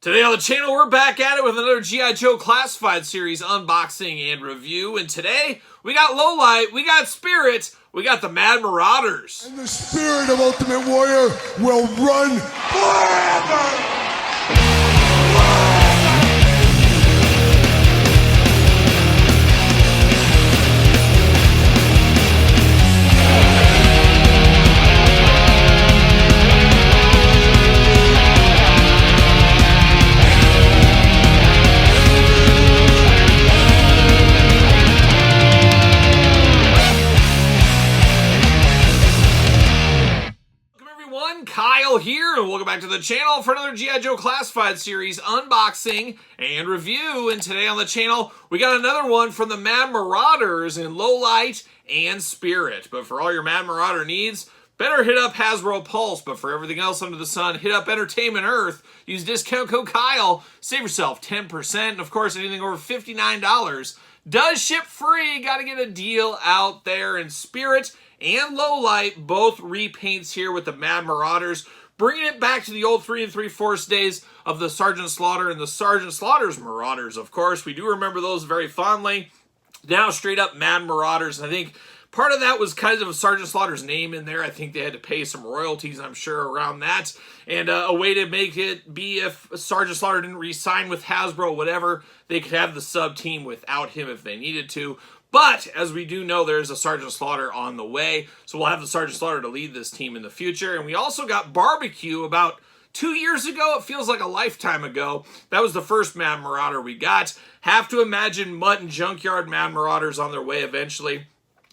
Today on the channel, we're back at it with another G.I. Joe Classified Series unboxing and review. And today, we got LowLight, we got Spirit, we got the Mad Marauders. And the spirit of Ultimate Warrior will run forever! Kyle here, and welcome back to the channel for another G.I. Joe Classified Series unboxing and review. And today on the channel, we got another one from the Mad Marauders in LowLight and Spirit. But for all your Mad Marauder needs, better hit up Hasbro Pulse. But for everything else under the sun, hit up Entertainment Earth. Use discount code Kyle. Save yourself 10%. And of course, anything over $59 does ship free. Got to get a deal out there. In Spirit and LowLight, both repaints here with the Mad Marauders, bringing it back to the old 3 3/4 days of the Sergeant Slaughter and the Sergeant Slaughter's Marauders, of course. We do remember those very fondly. Now straight up Mad Marauders. I think part of that was kind of Sergeant Slaughter's name in there. I think they had to pay some royalties, I'm sure, around that. And a way to make it be if Sergeant Slaughter didn't re-sign with Hasbro, whatever, they could have the sub-team without him if they needed to. But, as we do know, there's a Sergeant Slaughter on the way, so we'll have the Sergeant Slaughter to lead this team in the future. And we also got Barbecue about 2 years ago. It feels like a lifetime ago. That was the first Mad Marauder we got. Have to imagine Mutt and Junkyard Mad Marauders on their way eventually,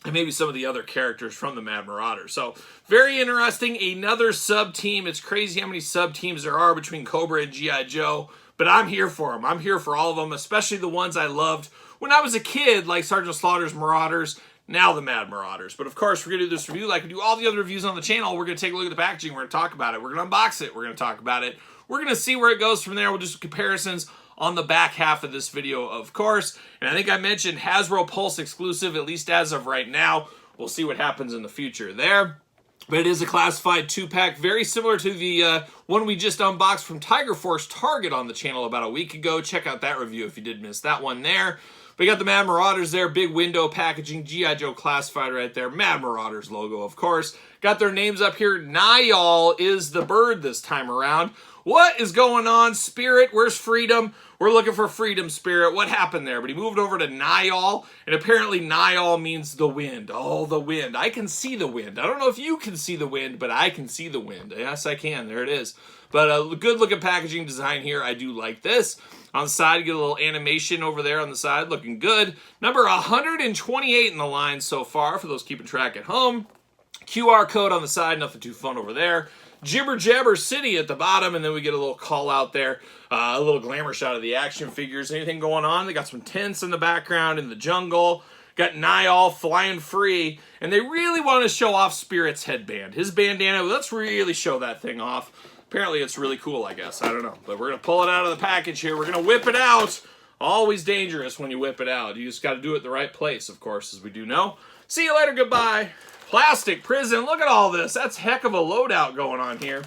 and maybe some of the other characters from the Mad Marauders. So, very interesting. Another sub-team. It's crazy how many sub-teams there are between Cobra and G.I. Joe, but I'm here for them. I'm here for all of them, especially the ones I loved when I was a kid, like Sergeant Slaughter's Marauders, now the Mad Marauders. But of course, we're going to do this review like we do all the other reviews on the channel. We're going to take a look at the packaging. We're going to talk about it. We're going to unbox it. We're going to talk about it. We're going to see where it goes from there. We'll do some comparisons on the back half of this video, of course. And I think I mentioned Hasbro Pulse exclusive, at least as of right now. We'll see what happens in the future there. But it is a classified 2-pack, very similar to the one we just unboxed from Tiger Force Target on the channel about a week ago. Check out that review if you did miss that one there. We got the Mad Marauders there, big window packaging, G.I. Joe Classified right there, Mad Marauders logo, of course. Got their names up here. Niall is the bird this time around. What is going on, Spirit? Where's Freedom? We're looking for Freedom, Spirit. What happened there? But he moved over to Niall, and apparently Niall means the wind. Oh, the wind. I can see the wind. I don't know if you can see the wind, but I can see the wind. Yes, I can. There it is. But a good-looking packaging design here. I do like this. On the side, you get a little animation over there on the side. Looking good. Number 128 in the line so far, for those keeping track at home. QR code on the side. Nothing too fun over there. Jibber Jabber City at the bottom, and then we get a little call out there, a little glamour shot of the action figures. Anything going on? They got some tents in the background in the jungle. Got Niall flying free, and they really want to show off Spirit's headband. His bandana, let's really show that thing off. Apparently it's really cool, I guess. I don't know. But we're going to pull it out of the package here. We're going to whip it out. Always dangerous when you whip it out. You just got to do it the right place, of course, as we do know. See you later. Goodbye. Plastic prison. Look at all this. That's heck of a loadout going on here.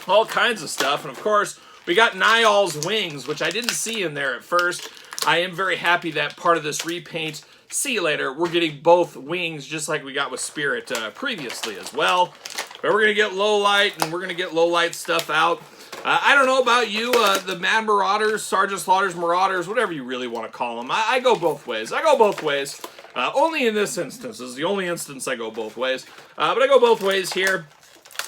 All kinds of stuff. And, of course, we got Niall's wings, which I didn't see in there at first. I am very happy that part of this repaint, see you later, we're getting both wings just like we got with Spirit previously as well. But we're going to get LowLight, and we're going to get LowLight stuff out. I don't know about you, the Mad Marauders, Sergeant Slaughter's Marauders, whatever you really want to call them. I go both ways. I go both ways. Only in this instance. This is the only instance I go both ways. But I go both ways here.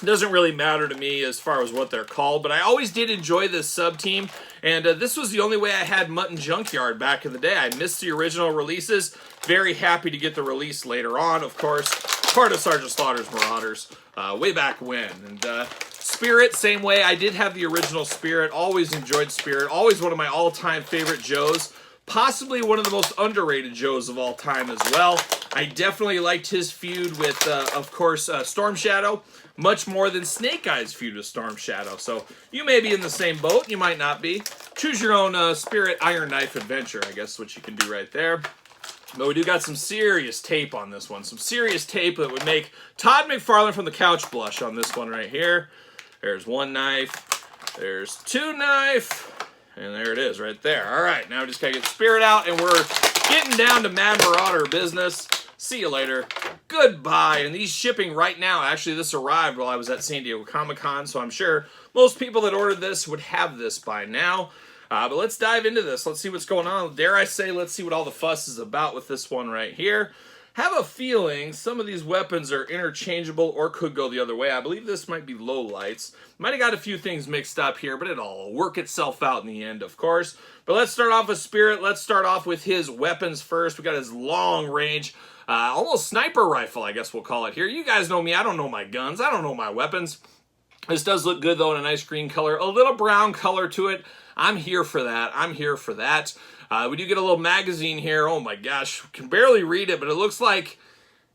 It doesn't really matter to me as far as what they're called, but I always did enjoy this sub-team, and this was the only way I had Mutt and Junkyard back in the day. I missed the original releases. Very happy to get the release later on, of course. Part of Sergeant Slaughter's Marauders way back when. And Spirit, same way. I did have the original Spirit. Always enjoyed Spirit. Always one of my all-time favorite Joes. Possibly one of the most underrated Joes of all time as well. I definitely liked his feud with, of course, Storm Shadow. Much more than Snake Eyes' feud with Storm Shadow. So you may be in the same boat. You might not be. Choose your own Spirit Iron Knife adventure, I guess, what you can do right there. But we do got some serious tape on this one. Some serious tape that would make Todd McFarlane from the couch blush on this one right here. There's one knife. There's two knife. And there it is right there. All right, now we just got to get Spirit out, and we're getting down to Mad Marauder business. See you later. Goodbye. And these shipping right now. Actually, this arrived while I was at San Diego Comic-Con, so I'm sure most people that ordered this would have this by now. But let's dive into this. Let's see what's going on. Dare I say, let's see what all the fuss is about with this one right here. Have a feeling some of these weapons are interchangeable or could go the other way. I believe this might be LowLights. Might have got a few things mixed up here, but it'll work itself out in the end, of course. But let's start off with Spirit. Let's start off with his weapons first. We got his long range, almost sniper rifle, I guess we'll call it here. You guys know me. I don't know my guns. I don't know my weapons. This does look good, though, in a nice green color. A little brown color to it. I'm here for that. I'm here for that. We do get a little magazine here. Oh my gosh, can barely read it, but it looks like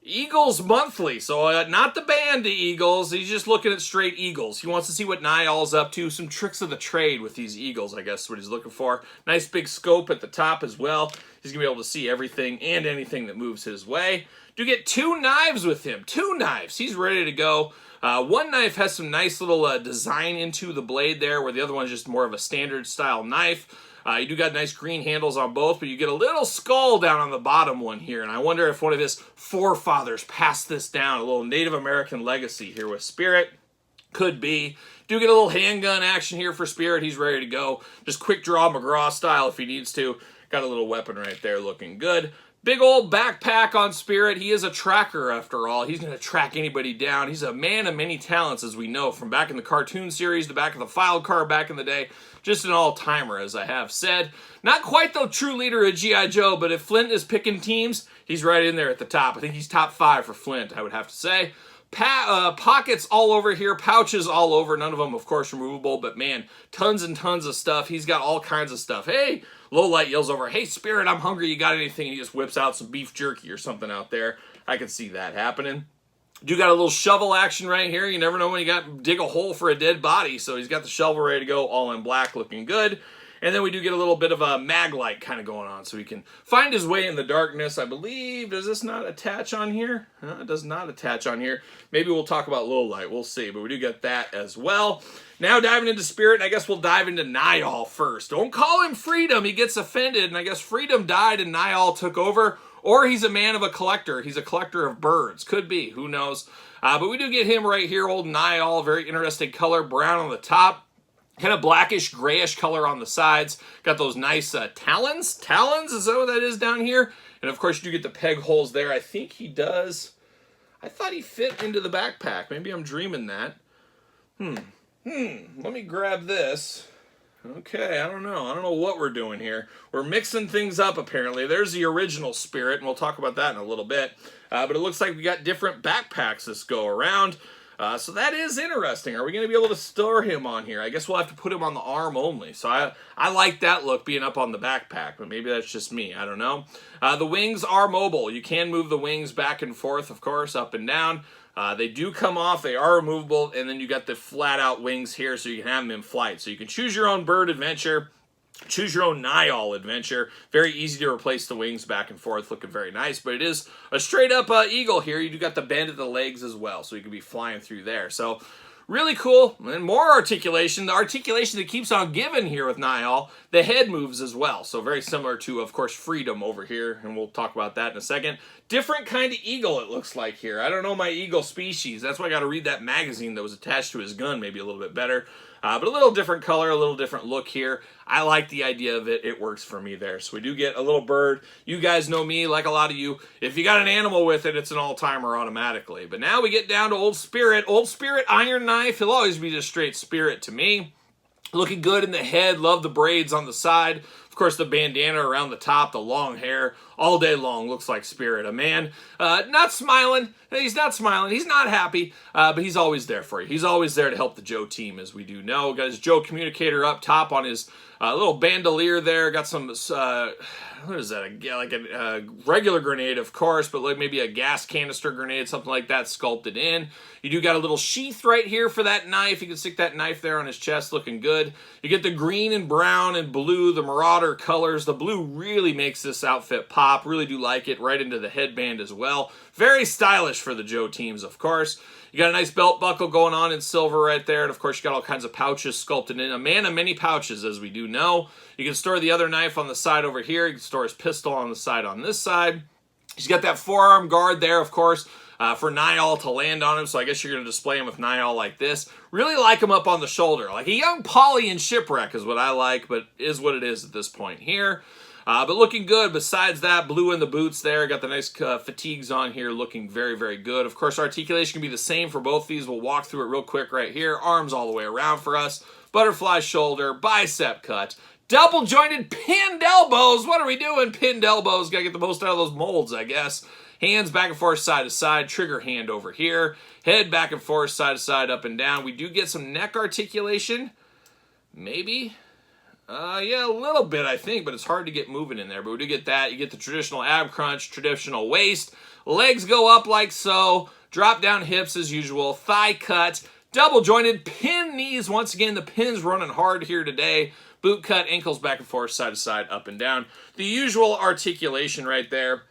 Eagles Monthly. So not the band, the Eagles. He's just looking at straight Eagles. He wants to see what Niall's up to. Some tricks of the trade with these Eagles, I guess is what he's looking for. Nice big scope at the top as well. He's going to be able to see everything and anything that moves his way. Do get 2 knives with him. 2 knives. He's ready to go. One knife has some nice little design into the blade there, where the other one's just more of a standard style knife. You do got nice green handles on both, but you get a little skull down on the bottom one here, and I wonder if one of his forefathers passed this down, a little Native American legacy here with Spirit. Could be. Do get a little handgun action here for Spirit. He's ready to go. Just quick draw McGraw style if he needs to. Got a little weapon right there looking good. Big old backpack on Spirit. He is a tracker after all. He's going to track anybody down. He's a man of many talents, as we know, from back in the cartoon series to back in the file car back in the day. Just an all-timer, as I have said. Not quite the true leader of G.I. Joe, but if Flint is picking teams, he's right in there at the top. I think he's top 5 for Flint, I would have to say. Pockets all over here, pouches all over. None of them, of course, removable, but man, tons and tons of stuff. He's got all kinds of stuff. Hey, LowLight yells over, hey, Spirit, I'm hungry. You got anything? And he just whips out some beef jerky or something out there. I can see that happening. Do got a little shovel action right here. You never know when you got dig a hole for a dead body. So he's got the shovel ready to go, all in black, looking good. And then we do get a little bit of a mag light kind of going on, so he can find his way in the darkness. I believe, does this not attach on here? It does not attach on here. Maybe we'll talk about LowLight. We'll see, but we do get that as well. Now diving into Spirit, and I guess we'll dive into Niall first. Don't call him Freedom. He gets offended, and I guess Freedom died and Niall took over. Or he's a man of a collector. He's a collector of birds. Could be. Who knows? But we do get him right here, old Niall. Very interesting color. Brown on the top. Kind of blackish, grayish color on the sides. Got those nice talons. Talons, is that what that is down here? And of course, you do get the peg holes there. I think he does. I thought he fit into the backpack. Maybe I'm dreaming that. Let me grab this. Okay, I don't know. I don't know what we're doing here. We're mixing things up, apparently. There's the original Spirit, and we'll talk about that in a little bit. But it looks like we got different backpacks this go around. So that is interesting. Are we going to be able to store him on here? I guess we'll have to put him on the arm only. So I like that look being up on the backpack, but maybe that's just me. I don't know. The wings are mobile. You can move the wings back and forth, of course, up and down. They do come off. They are removable. And then you got the flat-out wings here so you can have them in flight. So you can choose your own bird adventure. Choose your own Niall adventure. Very easy to replace the wings back and forth. Looking very nice. But it is a straight-up eagle here. You do got the bend of the legs as well. So you can be flying through there. So really cool. And more articulation. The articulation that keeps on giving here with Niall. The head moves as well. So very similar to, of course, Freedom over here. And we'll talk about that in a second. Different kind of eagle it looks like here. I don't know my eagle species. That's why I got to read that magazine that was attached to his gun maybe a little bit better. But a little different color, a little different look here. I like the idea of it. It works for me there. So we do get a little bird. You guys know me, like a lot of you. If you got an animal with it, it's an all-timer automatically. But now we get down to Old Spirit. Old Spirit iron knife. He'll always be just straight Spirit to me. Looking good in the head. Love the braids on the side. Of course, the bandana around the top, the long hair, all day long looks like Spirit. A man not smiling. He's not smiling. He's not happy, but he's always there for you. He's always there to help the Joe team, as we do know. Got his Joe communicator up top on his little bandolier there. Got some, what is that? Like a regular grenade, of course, but like maybe a gas canister grenade, something like that sculpted in. You do got a little sheath right here for that knife. You can stick that knife there on his chest, looking good. You get the green and brown and blue, the Marauders watercolors. The blue really makes this outfit pop. Really do like it. Right into the headband as well. Very stylish for the Joe teams, of course. You got a nice belt buckle going on in silver right there. And, of course, you got all kinds of pouches sculpted in. A man of many pouches, as we do know. You can store the other knife on the side over here. You can store his pistol on the side on this side. He's got that forearm guard there, of course, for Niall to land on him. So I guess you're going to display him with Niall like this. Really like him up on the shoulder. Like a young Polly in Shipwreck is what I like, but is what it is at this point here. But looking good. Besides that, blue in the boots there. Got the nice fatigues on here, looking very, very good. Of course, articulation can be the same for both these. We'll walk through it real quick right here. Arms all the way around for us. Butterfly shoulder, bicep cut. Double jointed pinned elbows. What are we doing? Pinned elbows. Got to get the most out of those molds, I guess. Hands back and forth, side to side. Trigger hand over here. Head back and forth, side to side, up and down. We do get some neck articulation. Maybe. Yeah, a little bit, I think, but it's hard to get moving in there. But we do get that. You get the traditional ab crunch, traditional waist. Legs go up like so. Drop down hips as usual. Thigh cut. Double jointed pin knees. Once again, the pin's running hard here today. Boot cut, ankles back and forth, side to side, up and down. The usual articulation right there.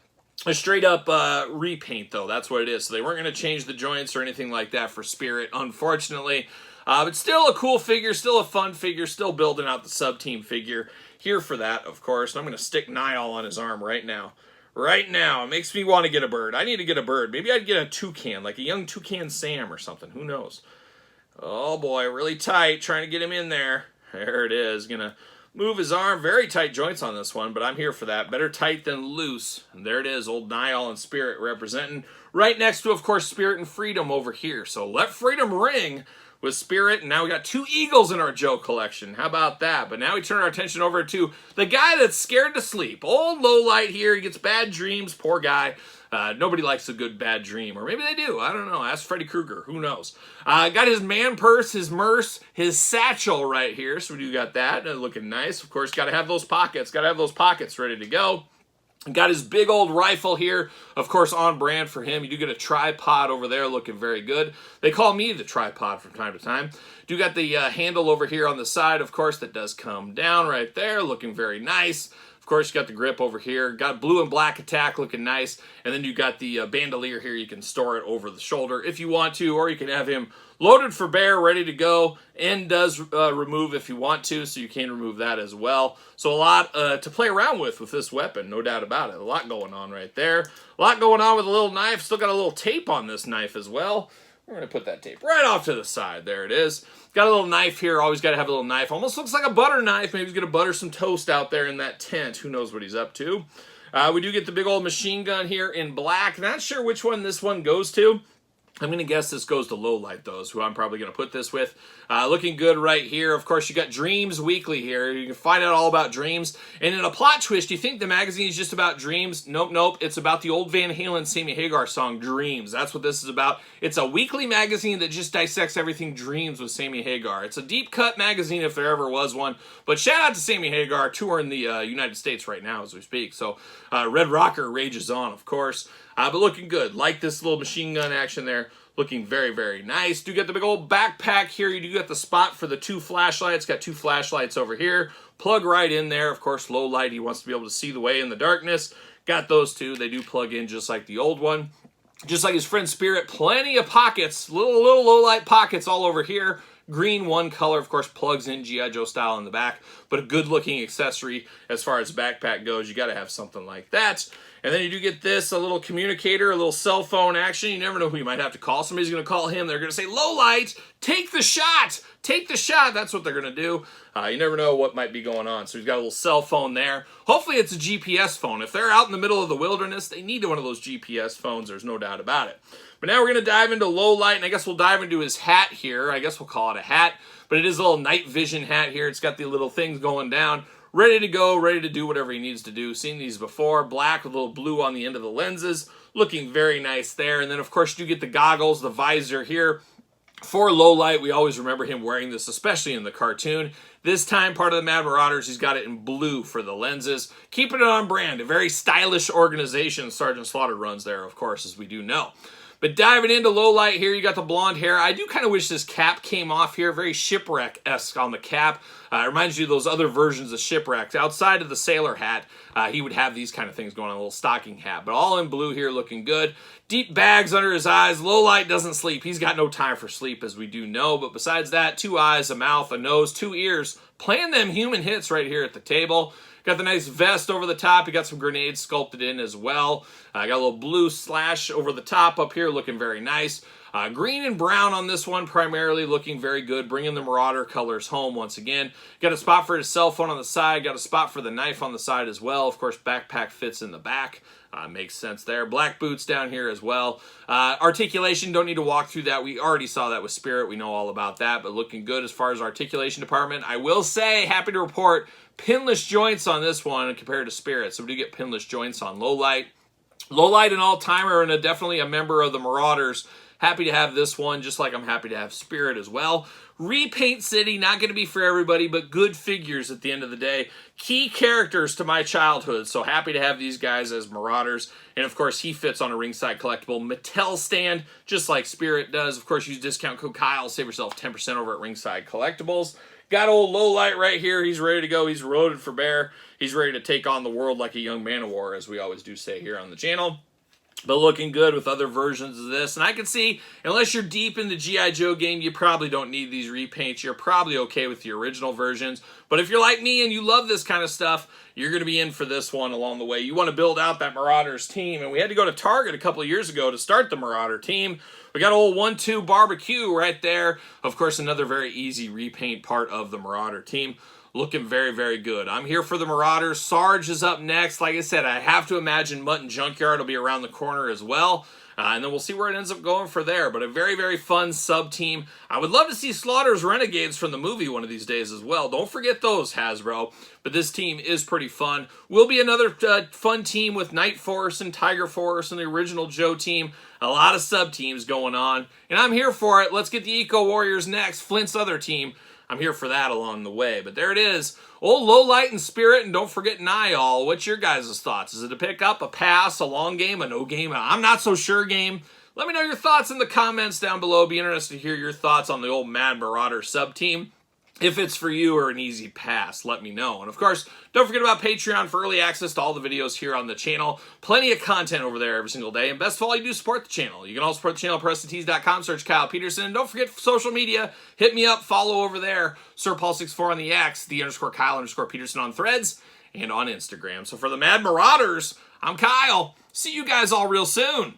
A straight up repaint, though. That's what it is. So they weren't going to change the joints or anything like that for Spirit, unfortunately. But still a cool figure, still a fun figure, still building out the sub-team figure. Here for that, of course. And I'm going to stick Niall on his arm right now. Right now. It makes me want to get a bird. I need to get a bird. Maybe I'd get a toucan, like a young toucan Sam or something. Who knows? Oh, boy. Really tight. Trying to get him in there. There it is. Going to move his arm. Very tight joints on this one, but I'm here for that. Better tight than loose. And there it is. Old Niall and Spirit representing. Right next to, of course, Spirit and Freedom over here. So let freedom ring with Spirit. And now we got 2 eagles in our Joe collection. How about that? But now we turn our attention over to the guy that's scared to sleep. Old LowLight here. He gets bad dreams. Poor guy. Nobody likes a good bad dream. Or maybe they do. I don't know. Ask Freddy Krueger. Who knows? Got his man purse, his merce, his satchel right here. So we do got that. Looking nice. Of course, got to have those pockets. Got to have those pockets ready to go. Got his big old rifle here, of course, on brand for him. You do get a tripod over there looking very good. They call me the tripod from time to time. Do got the handle over here on the side, of course, that does come down right there, looking very nice. Of course, you got the grip over here. Got blue and black attack looking nice. And then you got the bandolier here. You can store it over the shoulder if you want to, or you can have him loaded for bear, ready to go, and does remove if you want to, so you can remove that as well. So a lot to play around with this weapon, no doubt about it. A lot going on right there. A lot going on with a little knife. Still got a little tape on this knife as well. We're going to put that tape right off to the side. There it is. Got a little knife here. Always got to have a little knife. Almost looks like a butter knife. Maybe he's going to butter some toast out there in that tent. Who knows what he's up to. We do get the big old machine gun here in black. Not sure which one this one goes to. I'm going to guess this goes to LowLight, though, is who I'm probably going to put this with. Looking good right here. Of course, you got Dreams Weekly here. You can find out all about dreams. And in a plot twist, you think the magazine is just about dreams? Nope, nope. It's about the old Van Halen Sammy Hagar song, Dreams. That's what this is about. It's a weekly magazine that just dissects everything dreams with Sammy Hagar. It's a deep-cut magazine if there ever was one. But shout out to Sammy Hagar, touring the United States right now as we speak. So Red Rocker rages on, of course. But looking good. Like this little machine gun action there. Looking very, very nice. Do get the big old backpack here. You do get the spot for the 2 flashlights. Got 2 flashlights over here. Plug right in there. Of course, LowLight, he wants to be able to see the way in the darkness. Got those 2. They do plug in just like the old one. Just like his friend Spirit, plenty of pockets. Little LowLight pockets all over here. Green, one color, of course, plugs in G.I. Joe style in the back. But a good-looking accessory as far as backpack goes. You got to have something like that. And then you do get this, a little communicator, a little cell phone action. You never know who you might have to call. Somebody's going to call him. They're going to say, LowLight, take the shot. Take the shot. That's what they're going to do. You never know what might be going on. So he's got a little cell phone there. Hopefully it's a GPS phone. If they're out in the middle of the wilderness, they need one of those GPS phones. There's no doubt about it. But now we're going to dive into LowLight, and I guess we'll dive into his hat here. I guess we'll call it a hat. But it is a little night vision hat here. It's got the little things going down. Ready to go, ready to do whatever he needs to do. Seen these before. Black with a little blue on the end of the lenses. Looking very nice there. And then, of course, you get the goggles, the visor here. For LowLight, we always remember him wearing this, especially in the cartoon. This time, part of the Mad Marauders, he's got it in blue for the lenses. Keeping it on brand. A very stylish organization Sergeant Slaughter runs there, of course, as we do know. But diving into LowLight here, you got the blonde hair. I do kind of wish this cap came off here. Very Shipwreck-esque on the cap. It reminds you of those other versions of Shipwrecked. Outside of the sailor hat, he would have these kind of things going on, a little stocking hat. But all in blue here, looking good. Deep bags under his eyes. LowLight doesn't sleep. He's got no time for sleep, as we do know. But besides that, 2 eyes, a mouth, a nose, 2 ears. Playing them human hits right here at the table. Got the nice vest over the top. You got some grenades sculpted in as well. Got a little blue slash over the top up here, looking very nice. Green and brown on this one, primarily looking very good, bringing the Marauder colors home once again. Got a spot for his cell phone on the side, got a spot for the knife on the side as well. Of course, backpack fits in the back. Makes sense there. Black boots down here as well. Articulation, don't need to walk through that. We already saw that with Spirit. We know all about that, but looking good as far as articulation department. I will say, happy to report, pinless joints on this one compared to Spirit. So we do get pinless joints on LowLight. LowLight and All-Timer and definitely a member of the Marauders. Happy to have this one, just like I'm happy to have Spirit as well. Repaint City, not going to be for everybody, but good figures at the end of the day. Key characters to my childhood, so happy to have these guys as Marauders. And of course, he fits on a ringside collectible Mattel stand, just like Spirit does. Of course, use discount code Kyle, save yourself 10% over at Ringside Collectibles. Got old LowLight right here. He's ready to go. He's loaded for bear. He's ready to take on the world like a young man of war, as we always do say here on the channel. But looking good with other versions of this. And I can see, unless you're deep in the G.I. Joe game, you probably don't need these repaints. You're probably okay with the original versions. But if you're like me and you love this kind of stuff, you're going to be in for this one along the way. You want to build out that Marauders team. And we had to go to Target a couple of years ago to start the Marauder team. We got old 1-2 barbecue right there. Of course, another very easy repaint part of the Marauder team. Looking very, very good. I'm here for the Marauders. Sarge is up next. Like I said, I have to imagine Mutton Junkyard will be around the corner as well. And then we'll see where it ends up going for there. But a very, very fun sub-team. I would love to see Slaughter's Renegades from the movie one of these days as well. Don't forget those, Hasbro. But this team is pretty fun. Will be another fun team with Night Force and Tiger Force and the original Joe team. A lot of sub-teams going on. And I'm here for it. Let's get the Eco Warriors next. Flint's other team. I'm here for that along the way. But there it is. Old LowLight and Spirit, and don't forget Niall. What's your guys' thoughts? Is it a pickup, a pass, a long game, a no game, I'm not so sure game? Let me know your thoughts in the comments down below. Be interested to hear your thoughts on the old Mad Marauder sub-team. If it's for you or an easy pass, let me know. And of course, don't forget about Patreon for early access to all the videos here on the channel. Plenty of content over there every single day. And best of all, you do support the channel. You can also support the channel at PrestonTees.com, search Kyle Peterson. And don't forget social media. Hit me up, follow over there. SirPaul64 on the X, _Kyle_Peterson on Threads, and on Instagram. So for the Mad Marauders, I'm Kyle. See you guys all real soon.